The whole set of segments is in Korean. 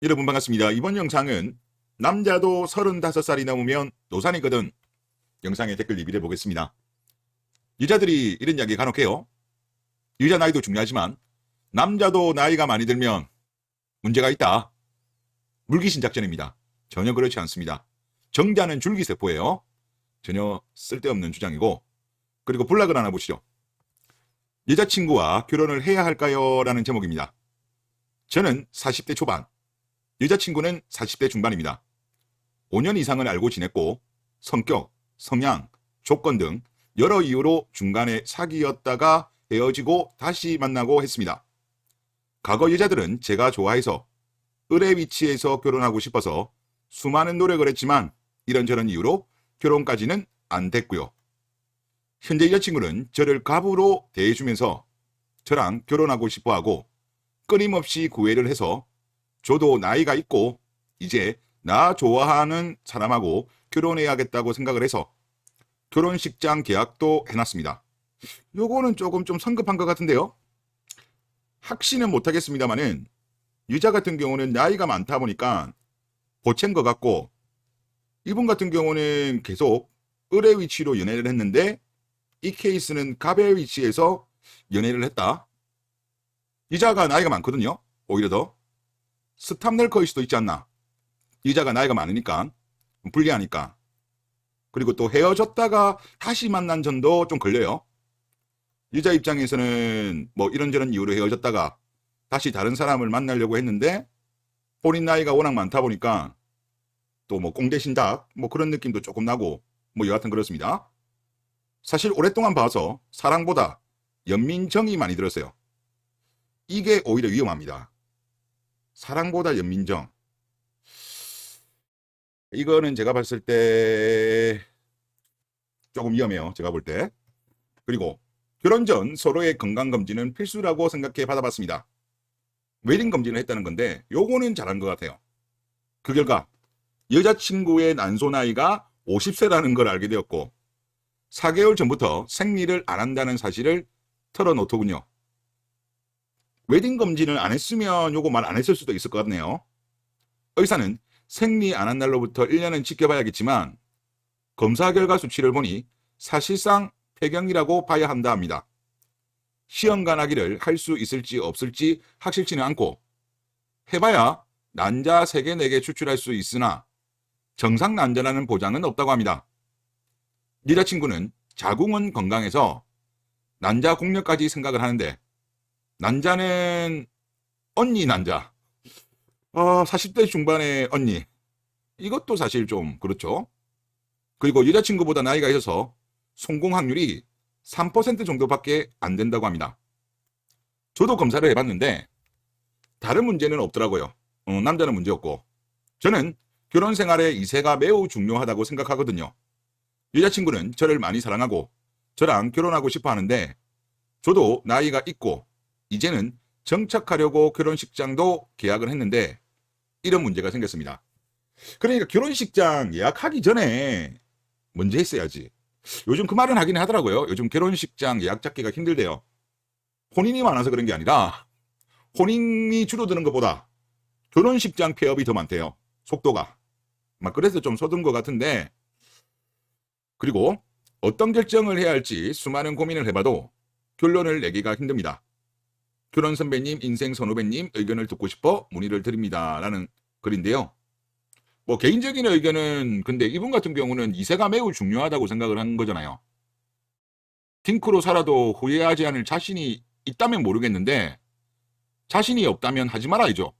여러분 반갑습니다. 이번 영상은 남자도 35살이 넘으면 노산이거든. 영상에 댓글 리뷰를 해보겠습니다. 여자들이 이런 이야기 간혹 해요. 여자 나이도 중요하지만 남자도 나이가 많이 들면 문제가 있다. 물귀신 작전입니다. 전혀 그렇지 않습니다. 정자는 줄기세포예요. 전혀 쓸데없는 주장이고, 그리고 블락을 하나 보시죠. 여자친구와 결혼을 해야 할까요? 라는 제목입니다. 저는 40대 초반, 여자친구는 40대 중반입니다. 5년 이상을 알고 지냈고 성격, 성향, 조건 등 여러 이유로 중간에 사귀었다가 헤어지고 다시 만나고 했습니다. 과거 여자들은 제가 좋아해서 을의 위치에서 결혼하고 싶어서 수많은 노력을 했지만 이런저런 이유로 결혼까지는 안 됐고요. 현재 여자친구는 저를 갑으로 대해주면서 저랑 결혼하고 싶어하고 끊임없이 구애를 해서 저도 나이가 있고 이제 나 좋아하는 사람하고 결혼해야겠다고 생각을 해서 결혼식장 계약도 해놨습니다. 요거는 조금 좀 성급한 것 같은데요. 확신은 못하겠습니다만은 여자 같은 경우는 나이가 많다 보니까 보챈 것 같고, 이분 같은 경우는 계속 을의 위치로 연애를 했는데 이 케이스는 갑의 위치에서 연애를 했다. 여자가 나이가 많거든요. 오히려 더 스탑널커일 수도 있지 않나. 여자가 나이가 많으니까 불리하니까. 그리고 또 헤어졌다가 다시 만난 점도 좀 걸려요. 여자 입장에서는 뭐 이런저런 이유로 헤어졌다가 다시 다른 사람을 만나려고 했는데 본인 나이가 워낙 많다 보니까 또 뭐 꽁대신닭 뭐 그런 느낌도 조금 나고 뭐 여하튼 그렇습니다. 사실 오랫동안 봐서 사랑보다 연민정이 많이 들었어요. 이게 오히려 위험합니다. 사랑보다 연민정. 이거는 제가 봤을 때 조금 위험해요. 제가 볼 때. 그리고 결혼 전 서로의 건강검진은 필수라고 생각해 받아봤습니다. 웨딩 검진을 했다는 건데 요거는 잘한 것 같아요. 그 결과 여자친구의 난소 나이가 50세라는 걸 알게 되었고 4개월 전부터 생리를 안 한다는 사실을 털어놓더군요. 웨딩 검진을 안 했으면 요거 말 안 했을 수도 있을 것 같네요. 의사는 생리 안 한 날로부터 1년은 지켜봐야겠지만 검사 결과 수치를 보니 사실상 폐경이라고 봐야 한다 합니다. 시험관하기를 할 수 있을지 없을지 확실치는 않고 해봐야 난자 3개, 4개 추출할 수 있으나 정상 난자라는 보장은 없다고 합니다. 여자친구는 자궁은 건강해서 난자 공략까지 생각을 하는데 난자는 언니 난자. 40대 중반의 언니. 이것도 사실 좀 그렇죠. 그리고 여자친구보다 나이가 있어서 성공 확률이 3% 정도밖에 안 된다고 합니다. 저도 검사를 해봤는데 다른 문제는 없더라고요. 남자는 문제없고. 저는 결혼 생활에 이세가 매우 중요하다고 생각하거든요. 여자친구는 저를 많이 사랑하고 저랑 결혼하고 싶어 하는데 저도 나이가 있고 이제는 정착하려고 결혼식장도 계약을 했는데 이런 문제가 생겼습니다. 그러니까 결혼식장 예약하기 전에 먼저 했어야지. 요즘 그 말은 하긴 하더라고요. 요즘 결혼식장 예약 잡기가 힘들대요. 혼인이 많아서 그런 게 아니라 혼인이 줄어드는 것보다 결혼식장 폐업이 더 많대요. 속도가. 막 그래서 좀 서둔 것 같은데, 그리고 어떤 결정을 해야 할지 수많은 고민을 해봐도 결론을 내기가 힘듭니다. 결혼 선배님, 인생 선후배님 의견을 듣고 싶어 문의를 드립니다. 라는 글인데요. 뭐 개인적인 의견은 근데 이분 같은 경우는 이세가 매우 중요하다고 생각을 하는 거잖아요. 딩크로 살아도 후회하지 않을 자신이 있다면 모르겠는데 자신이 없다면 하지 말아야죠.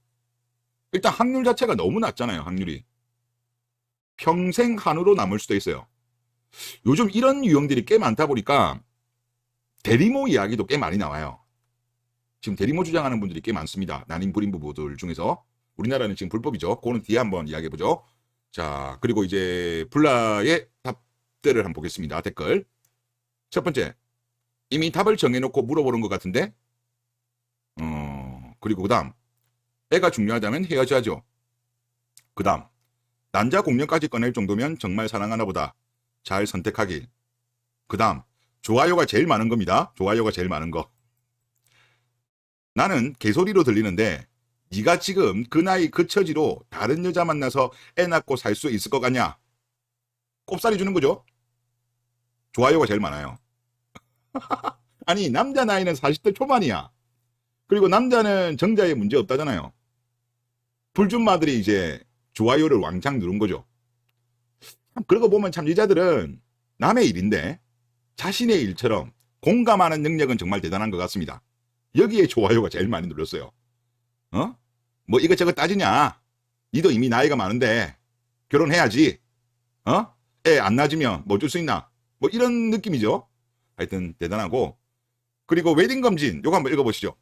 일단 확률 자체가 너무 낮잖아요. 확률이. 평생 한우로 남을 수도 있어요. 요즘 이런 유형들이 꽤 많다 보니까 대리모 이야기도 꽤 많이 나와요. 지금 대리모 주장하는 분들이 꽤 많습니다. 난임 불임 부부들 중에서. 우리나라는 지금 불법이죠. 그거는 뒤에 한번 이야기해보죠. 자, 그리고 이제 블라의 답들을 한번 보겠습니다. 댓글. 첫 번째, 이미 답을 정해놓고 물어보는 것 같은데, 그리고 그 다음, 애가 중요하다면 헤어져야죠. 그 다음, 난자 공략까지 꺼낼 정도면 정말 사랑하나 보다. 잘 선택하길. 그 다음, 좋아요가 제일 많은 겁니다. 좋아요가 제일 많은 거. 나는 개소리로 들리는데 네가 지금 그 나이 그 처지로 다른 여자 만나서 애 낳고 살 수 있을 것 같냐? 꼽살이 주는 거죠. 좋아요가 제일 많아요. 아니 남자 나이는 40대 초반이야. 그리고 남자는 정자에 문제 없다잖아요. 불준마들이 이제 좋아요를 왕창 누른 거죠. 그러고 보면 참 여자들은 남의 일인데 자신의 일처럼 공감하는 능력은 정말 대단한 것 같습니다. 여기에 좋아요가 제일 많이 눌렀어요. 어? 뭐 이것저것 따지냐? 니도 이미 나이가 많은데 결혼해야지. 어? 애 안 낳아지면 뭐 줄 수 있나? 뭐 이런 느낌이죠. 하여튼 대단하고. 그리고 웨딩 검진 요거 한번 읽어보시죠.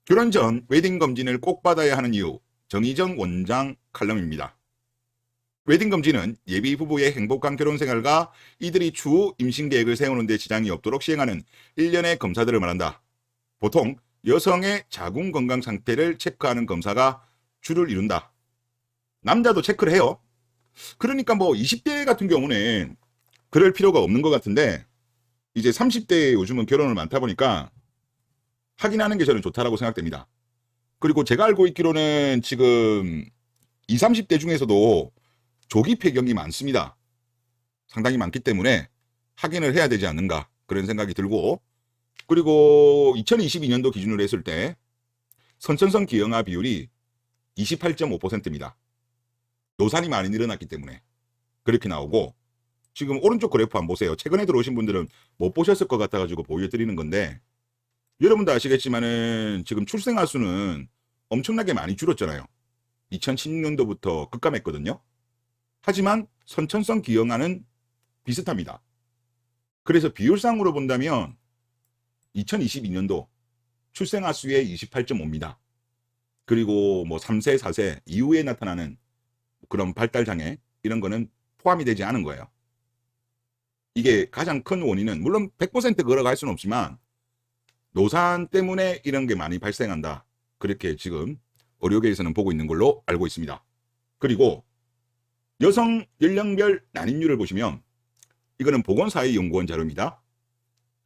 결혼 전 웨딩 검진을 꼭 받아야 하는 이유. 정희정 원장 칼럼입니다. 웨딩 검진은 예비 부부의 행복한 결혼 생활과 이들이 추후 임신 계획을 세우는 데 지장이 없도록 시행하는 일련의 검사들을 말한다. 보통 여성의 자궁 건강 상태를 체크하는 검사가 주를 이룬다. 남자도 체크를 해요. 그러니까 뭐 20대 같은 경우는 그럴 필요가 없는 것 같은데 이제 30대에 요즘은 결혼을 많다 보니까 확인하는 게 저는 좋다라고 생각됩니다. 그리고 제가 알고 있기로는 지금 20, 30대 중에서도 조기 폐경이 많습니다. 상당히 많기 때문에 확인을 해야 되지 않는가 그런 생각이 들고, 그리고 2022년도 기준으로 했을 때 선천성 기형아 비율이 28.5%입니다. 노산이 많이 늘어났기 때문에 그렇게 나오고, 지금 오른쪽 그래프 한번 보세요. 최근에 들어오신 분들은 못 보셨을 것 같아가지고 보여드리는 건데, 여러분도 아시겠지만은 지금 출생아 수는 엄청나게 많이 줄었잖아요. 2016년도부터 급감했거든요. 하지만 선천성 기형아는 비슷합니다. 그래서 비율상으로 본다면 2022년도 출생아 수의 28.5입니다. 그리고 뭐 3세, 4세 이후에 나타나는 그런 발달장애 이런 거는 포함이 되지 않은 거예요. 이게 가장 큰 원인은 물론 100% 걸어갈 수는 없지만 노산 때문에 이런 게 많이 발생한다. 그렇게 지금 의료계에서는 보고 있는 걸로 알고 있습니다. 그리고 여성 연령별 난임률을 보시면 이거는 보건사회연구원 자료입니다.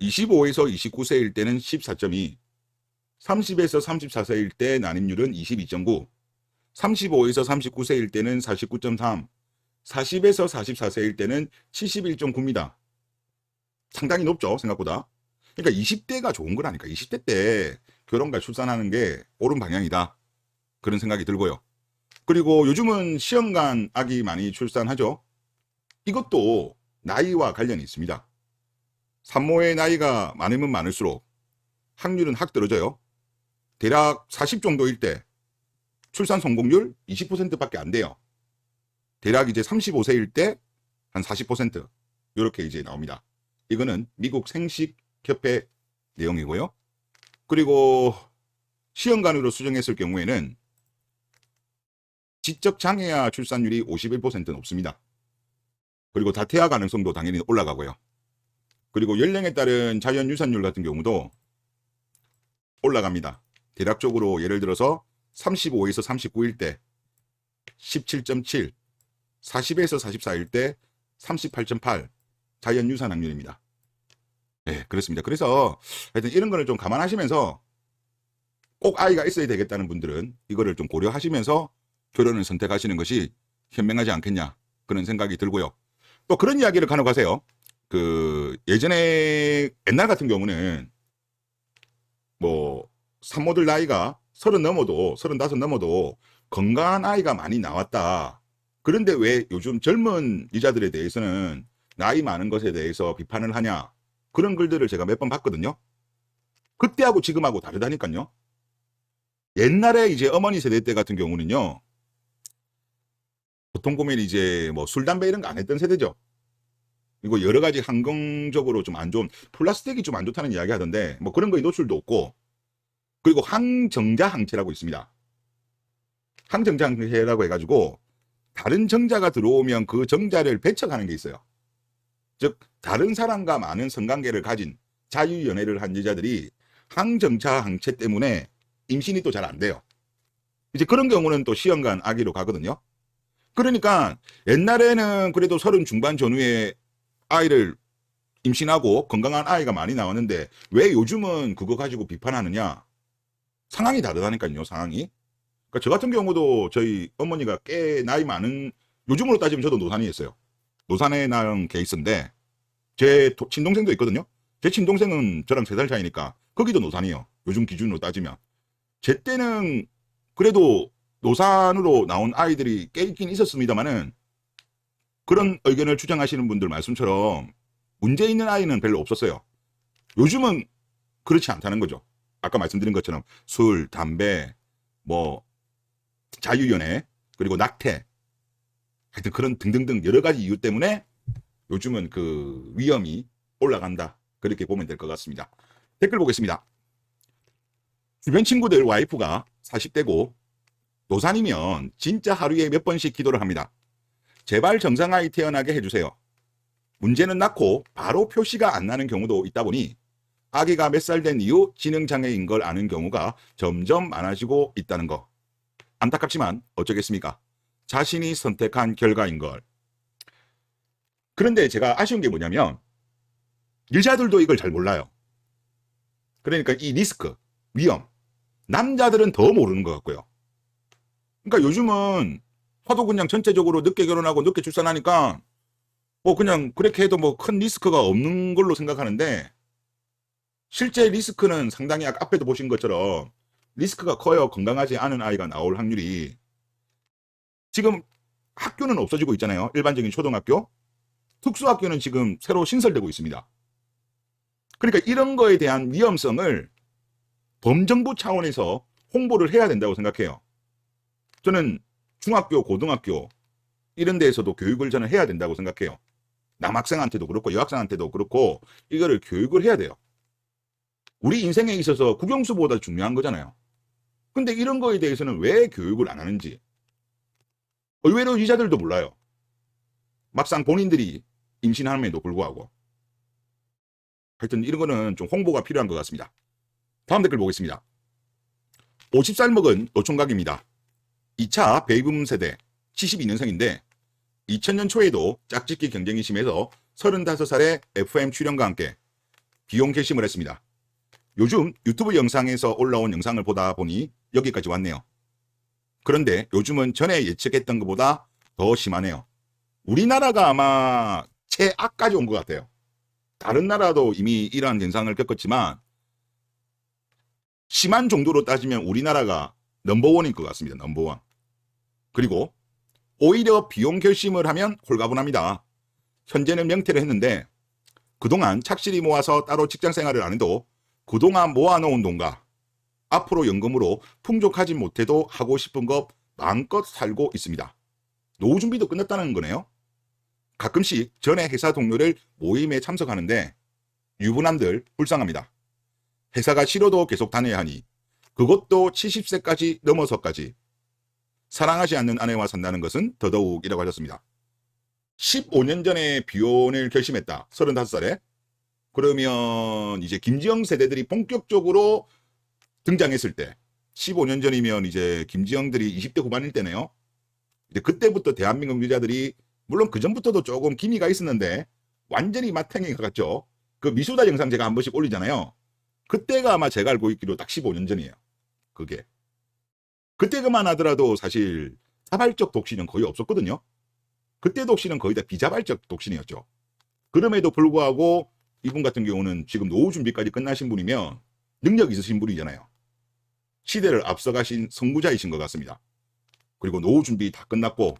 25에서 29세일 때는 14.2, 30에서 34세일 때 난임률은 22.9, 35에서 39세일 때는 49.3, 40에서 44세일 때는 71.9입니다. 상당히 높죠, 생각보다. 그러니까 20대가 좋은 거라니까. 20대 때 결혼과 출산하는 게 옳은 방향이다. 그런 생각이 들고요. 그리고 요즘은 시험관 아기 많이 출산하죠. 이것도 나이와 관련이 있습니다. 산모의 나이가 많으면 많을수록 확률은 확 떨어져요. 대략 40 정도일 때 출산 성공률 20%밖에 안 돼요. 대략 이제 35세일 때 한 40% 이렇게 이제 나옵니다. 이거는 미국 생식협회 내용이고요. 그리고 시험관으로 수정했을 경우에는 지적 장애아 출산율이 51% 높습니다. 그리고 다태아 가능성도 당연히 올라가고요. 그리고 연령에 따른 자연 유산율 같은 경우도 올라갑니다. 대략적으로 예를 들어서 35에서 39일 때 17.7, 40에서 44일 때 38.8 자연 유산 확률입니다. 네, 그렇습니다. 그래서 하여튼 이런 거를 좀 감안하시면서 꼭 아이가 있어야 되겠다는 분들은 이거를 좀 고려하시면서 결혼을 선택하시는 것이 현명하지 않겠냐 그런 생각이 들고요. 또 그런 이야기를 간혹 하세요. 예전에 옛날 같은 경우는 뭐 산모들 나이가 30 넘어도 35 넘어도 건강한 아이가 많이 나왔다. 그런데 왜 요즘 젊은 여자들에 대해서는 나이 많은 것에 대해서 비판을 하냐, 그런 글들을 제가 몇 번 봤거든요. 그때하고 지금하고 다르다니까요. 옛날에 이제 어머니 세대 때 같은 경우는요, 보통 보면 이제 뭐 술, 담배 이런 거 안 했던 세대죠. 그리고 여러 가지 환경적으로 좀 안 좋은, 플라스틱이 좀 안 좋다는 이야기 하던데 뭐 그런 거에 노출도 없고, 그리고 항정자 항체라고 있습니다. 항정자 항체라고 해가지고 다른 정자가 들어오면 그 정자를 배척하는 게 있어요. 즉 다른 사람과 많은 성관계를 가진 자유연애를 한 여자들이 항정자 항체 때문에 임신이 또 잘 안 돼요. 이제 그런 경우는 또 시험관 아기로 가거든요. 그러니까 옛날에는 그래도 30 중반 전후에 아이를 임신하고 건강한 아이가 많이 나왔는데 왜 요즘은 그거 가지고 비판하느냐? 상황이 다르다니까요, 상황이. 그러니까 저 같은 경우도 저희 어머니가 꽤 나이 많은, 요즘으로 따지면 저도 노산이었어요. 노산에 낳은 케이스인데 제 친동생도 있거든요. 제 친동생은 저랑 3살 차이니까 거기도 노산이에요. 요즘 기준으로 따지면. 제 때는 그래도 노산으로 나온 아이들이 꽤 있긴 있었습니다만은 그런 의견을 주장하시는 분들 말씀처럼 문제 있는 아이는 별로 없었어요. 요즘은 그렇지 않다는 거죠. 아까 말씀드린 것처럼 술, 담배, 뭐 자유연애, 그리고 낙태, 하여튼 그런 등등등 여러 가지 이유 때문에 요즘은 그 위험이 올라간다. 그렇게 보면 될 것 같습니다. 댓글 보겠습니다. 주변 친구들 와이프가 40대고 노산이면 진짜 하루에 몇 번씩 기도를 합니다. 제발 정상아이 태어나게 해주세요. 문제는 낳고 바로 표시가 안 나는 경우도 있다 보니 아기가 몇 살 된 이후 지능장애인 걸 아는 경우가 점점 많아지고 있다는 거. 안타깝지만 어쩌겠습니까? 자신이 선택한 결과인 걸. 그런데 제가 아쉬운 게 뭐냐면 여자들도 이걸 잘 몰라요. 그러니까 이 리스크, 위험, 남자들은 더 모르는 것 같고요. 그러니까 요즘은 화도 그냥 전체적으로 늦게 결혼하고 늦게 출산하니까 뭐 그냥 그렇게 해도 뭐 큰 리스크가 없는 걸로 생각하는데 실제 리스크는 상당히 앞에도 보신 것처럼 리스크가 커요. 건강하지 않은 아이가 나올 확률이. 지금 학교는 없어지고 있잖아요. 일반적인 초등학교. 특수학교는 지금 새로 신설되고 있습니다. 그러니까 이런 거에 대한 위험성을 범정부 차원에서 홍보를 해야 된다고 생각해요. 저는 중학교, 고등학교 이런 데에서도 교육을 저는 해야 된다고 생각해요. 남학생한테도 그렇고 여학생한테도 그렇고 이거를 교육을 해야 돼요. 우리 인생에 있어서 국영수보다 중요한 거잖아요. 근데 이런 거에 대해서는 왜 교육을 안 하는지 의외로 여자들도 몰라요. 막상 본인들이 임신함에도 불구하고. 하여튼 이런 거는 좀 홍보가 필요한 것 같습니다. 다음 댓글 보겠습니다. 50살 먹은 노총각입니다. 2차 베이비붐 세대 72년생인데 2000년 초에도 짝짓기 경쟁이 심해서 35살에 FM 출연과 함께 비용 결심을 했습니다. 요즘 유튜브 영상에서 올라온 영상을 보다 보니 여기까지 왔네요. 그런데 요즘은 전에 예측했던 것보다 더 심하네요. 우리나라가 아마 최악까지 온 것 같아요. 다른 나라도 이미 이러한 현상을 겪었지만 심한 정도로 따지면 우리나라가 넘버원일 것 같습니다. 넘버원. 그리고 오히려 비용 결심을 하면 홀가분합니다. 현재는 명퇴를 했는데 그동안 착실히 모아서 따로 직장 생활을 안 해도 그동안 모아놓은 돈과 앞으로 연금으로 풍족하지 못해도 하고 싶은 것 마음껏 살고 있습니다. 노후 준비도 끝났다는 거네요. 가끔씩 전에 회사 동료를 모임에 참석하는데 유부남들 불쌍합니다. 회사가 싫어도 계속 다녀야 하니 그것도 70세까지 넘어서까지 사랑하지 않는 아내와 산다는 것은 더더욱이라고 하셨습니다. 15년 전에 비혼을 결심했다. 35살에. 그러면 이제 김지영 세대들이 본격적으로 등장했을 때 15년 전이면 이제 김지영들이 20대 후반일 때네요. 이제 그때부터 대한민국 여자들이 물론 그 전부터도 조금 기미가 있었는데 완전히 마탱이 가갔죠. 그 미수다 영상 제가 한 번씩 올리잖아요. 그때가 아마 제가 알고 있기로 딱 15년 전이에요. 그게. 그때 그만 하더라도 사실 자발적 독신은 거의 없었거든요. 그때 독신은 거의 다 비자발적 독신이었죠. 그럼에도 불구하고 이분 같은 경우는 지금 노후 준비까지 끝나신 분이면 능력 있으신 분이잖아요. 시대를 앞서가신 선구자이신 것 같습니다. 그리고 노후 준비 다 끝났고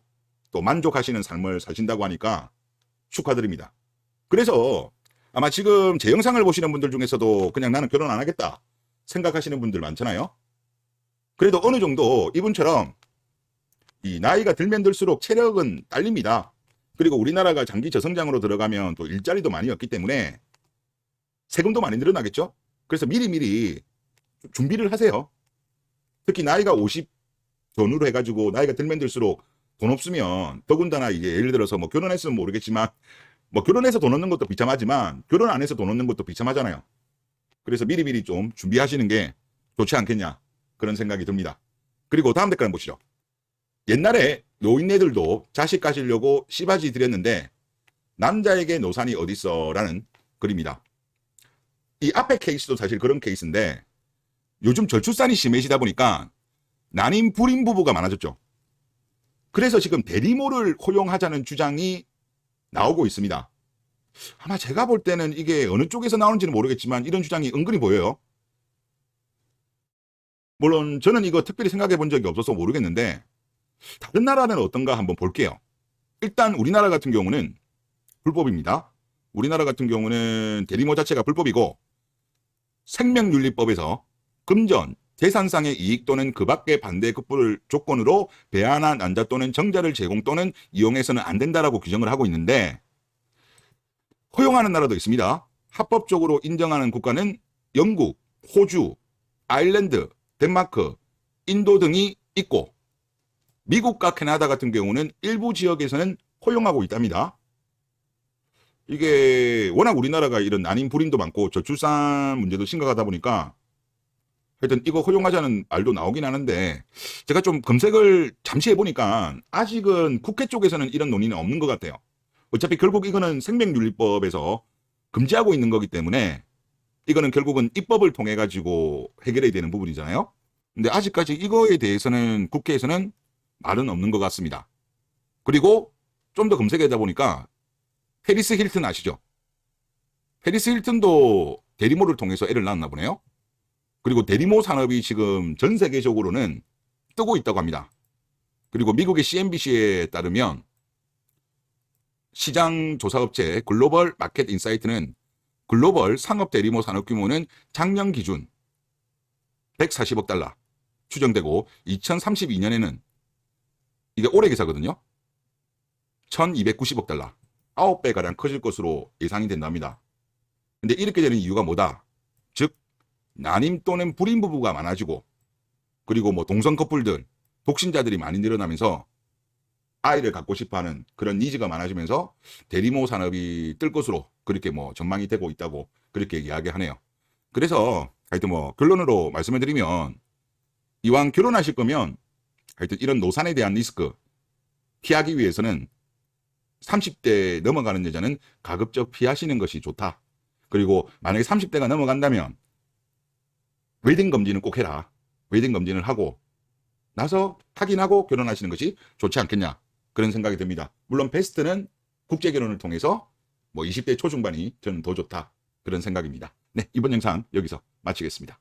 또 만족하시는 삶을 사신다고 하니까 축하드립니다. 그래서 아마 지금 제 영상을 보시는 분들 중에서도 그냥 나는 결혼 안 하겠다 생각하시는 분들 많잖아요. 그래도 어느 정도 이분처럼 이 나이가 들면 들수록 체력은 딸립니다. 그리고 우리나라가 장기 저성장으로 들어가면 또 일자리도 많이 없기 때문에 세금도 많이 늘어나겠죠. 그래서 미리미리 준비를 하세요. 특히 나이가 50 전후로 해가지고 나이가 들면 들수록 돈 없으면 더군다나 이제 예를 들어서 뭐 결혼했으면 모르겠지만 뭐 결혼해서 돈 얻는 것도 비참하지만 결혼 안 해서 돈 얻는 것도 비참하잖아요. 그래서 미리미리 좀 준비하시는 게 좋지 않겠냐 그런 생각이 듭니다. 그리고 다음 댓글 한번 보시죠. 옛날에 노인네들도 자식 가지려고 씨바지 드렸는데 남자에게 노산이 어딨어 라는 글입니다. 이 앞에 케이스도 사실 그런 케이스인데 요즘 저출산이 심해지다 보니까 난임 불임 부부가 많아졌죠. 그래서 지금 대리모를 허용하자는 주장이 나오고 있습니다. 아마 제가 볼 때는 이게 어느 쪽에서 나오는지는 모르겠지만 이런 주장이 은근히 보여요. 물론 저는 이거 특별히 생각해 본 적이 없어서 모르겠는데 다른 나라는 어떤가 한번 볼게요. 일단 우리나라 같은 경우는 불법입니다. 우리나라 같은 경우는 대리모 자체가 불법이고 생명윤리법에서 금전, 재산상의 이익 또는 그 밖의 반대 급부를 조건으로 배아나 난자 또는 정자를 제공 또는 이용해서는 안 된다라고 규정을 하고 있는데 허용하는 나라도 있습니다. 합법적으로 인정하는 국가는 영국, 호주, 아일랜드, 덴마크, 인도 등이 있고 미국과 캐나다 같은 경우는 일부 지역에서는 허용하고 있답니다. 이게 워낙 우리나라가 이런 난임 불임도 많고 저출산 문제도 심각하다 보니까 하여튼 이거 허용하자는 말도 나오긴 하는데 제가 좀 검색을 잠시 해보니까 아직은 국회 쪽에서는 이런 논의는 없는 것 같아요. 어차피 결국 이거는 생명윤리법에서 금지하고 있는 거기 때문에 이거는 결국은 입법을 통해 가지고 해결해야 되는 부분이잖아요. 근데 아직까지 이거에 대해서는 국회에서는 말은 없는 것 같습니다. 그리고 좀 더 검색하다 보니까 페리스 힐튼 아시죠? 페리스 힐튼도 대리모를 통해서 애를 낳았나 보네요. 그리고 대리모 산업이 지금 전 세계적으로는 뜨고 있다고 합니다. 그리고 미국의 CNBC에 따르면 시장 조사업체 글로벌 마켓 인사이트는 글로벌 상업 대리모 산업 규모는 작년 기준 140억 달러 추정되고 2032년에는 이게 올해 기사거든요. 1290억 달러 9배가량 커질 것으로 예상이 된답니다. 근데 이렇게 되는 이유가 뭐다? 즉 난임 또는 불임 부부가 많아지고 그리고 뭐 동성 커플들, 독신자들이 많이 늘어나면서 아이를 갖고 싶어하는 그런 니즈가 많아지면서 대리모 산업이 뜰 것으로 그렇게 뭐 전망이 되고 있다고 그렇게 이야기하네요. 그래서 하여튼 뭐 결론으로 말씀을 드리면 이왕 결혼하실 거면 하여튼 이런 노산에 대한 리스크 피하기 위해서는 30대 넘어가는 여자는 가급적 피하시는 것이 좋다. 그리고 만약에 30대가 넘어간다면 웨딩 검진은 꼭 해라. 웨딩 검진을 하고 나서 확인하고 결혼하시는 것이 좋지 않겠냐. 그런 생각이 듭니다. 물론 베스트는 국제 결혼을 통해서 뭐 20대 초중반이 저는 더 좋다. 그런 생각입니다. 네, 이번 영상 여기서 마치겠습니다.